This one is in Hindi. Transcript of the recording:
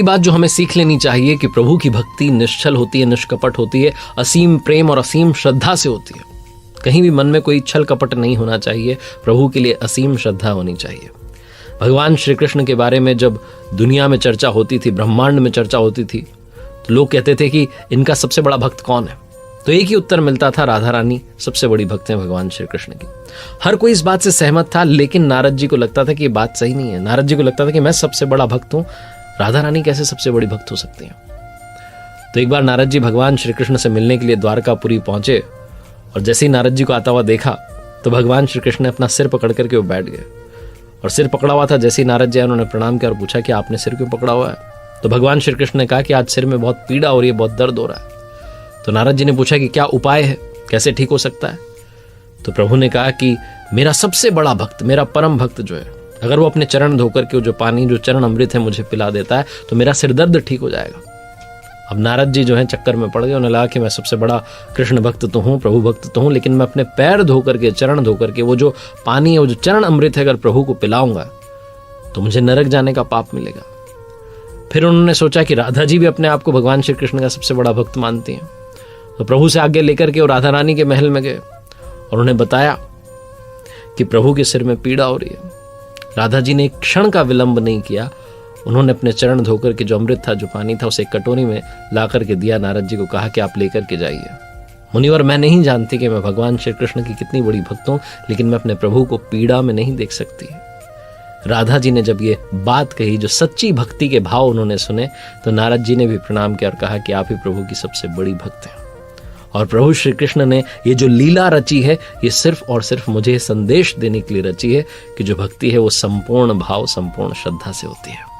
बात जो हमें सीख लेनी चाहिए कि प्रभु की भक्ति निश्चल होती है, निष्कपट होती है, असीम प्रेम और असीम श्रद्धा से होती है। कहीं भी मन में कोई छल कपट नहीं होना चाहिए, प्रभु के लिए असीम श्रद्धा होनी चाहिए। भगवान श्री कृष्ण के बारे में जब दुनिया में चर्चा होती थी, ब्रह्मांड में चर्चा होती थी, तो लोग कहते थे कि इनका सबसे बड़ा भक्त कौन है। तो एक ही उत्तर मिलता था, राधा रानी सबसे बड़ी भक्त हैं भगवान श्री कृष्ण की। हर कोई इस बात से सहमत था, लेकिन नारद जी को लगता था कि ये बात सही नहीं है। नारद जी को लगता था कि मैं सबसे बड़ा भक्त हूं, राधा रानी कैसे सबसे बड़ी भक्त हो सकती हैं। तो एक बार नारद जी भगवान श्री कृष्ण से मिलने के लिए द्वारकापुरी पहुंचे, और जैसे ही नारद जी को आता हुआ देखा तो भगवान श्री कृष्ण ने अपना सिर पकड़ करके वो बैठ गए, और सिर पकड़ा हुआ था। जैसे ही नारद जी उन्होंने प्रणाम किया और पूछा कि आपने सिर क्यों पकड़ा हुआ है, तो भगवान श्री कृष्ण ने कहा कि आज सिर में बहुत पीड़ा हो रही है, बहुत दर्द हो रहा है। तो नारद जी ने पूछा कि क्या उपाय है, कैसे ठीक हो सकता है। तो प्रभु ने कहा कि मेरा सबसे बड़ा भक्त, मेरा परम भक्त जो है, अगर वो अपने चरण धोकर के जो पानी, जो चरण अमृत है मुझे पिला देता है तो मेरा सिर दर्द ठीक हो जाएगा। अब नारद जी जो है चक्कर में पड़ गए। उन्हें लगा कि मैं सबसे बड़ा कृष्ण भक्त तो हूँ, प्रभु भक्त तो हूँ, लेकिन मैं अपने पैर धोकर के, चरण धोकर के, वो जो पानी है, वो जो चरण अमृत है, अगर प्रभु को पिलाऊंगा तो मुझे नरक जाने का पाप मिलेगा। फिर उन्होंने सोचा कि राधा जी भी अपने आप को भगवान श्री कृष्ण का सबसे बड़ा भक्त मानती हैं। तो प्रभु से आगे लेकर के वो राधा रानी के महल में गए और उन्हें बताया कि प्रभु के सिर में पीड़ा हो रही है। राधा जी ने एक क्षण का विलंब नहीं किया, उन्होंने अपने चरण धोकर के जो अमृत था, जो पानी था, उसे एक कटोरी में ला करके दिया। नारद जी को कहा कि आप लेकर के जाइए। मुनिवर, मैं नहीं जानती कि मैं भगवान श्री कृष्ण की कितनी बड़ी भक्त हूं, लेकिन मैं अपने प्रभु को पीड़ा में नहीं देख सकती। राधा जी ने जब ये बात कही, जो सच्ची भक्ति के भाव उन्होंने सुने, तो नारद जी ने भी प्रणाम किया और कहा कि आप ही प्रभु की सबसे बड़ी भक्त हैं। और प्रभु श्री कृष्ण ने ये जो लीला रची है, ये सिर्फ और सिर्फ मुझे संदेश देने के लिए रची है कि जो भक्ति है वो संपूर्ण भाव, संपूर्ण श्रद्धा से होती है।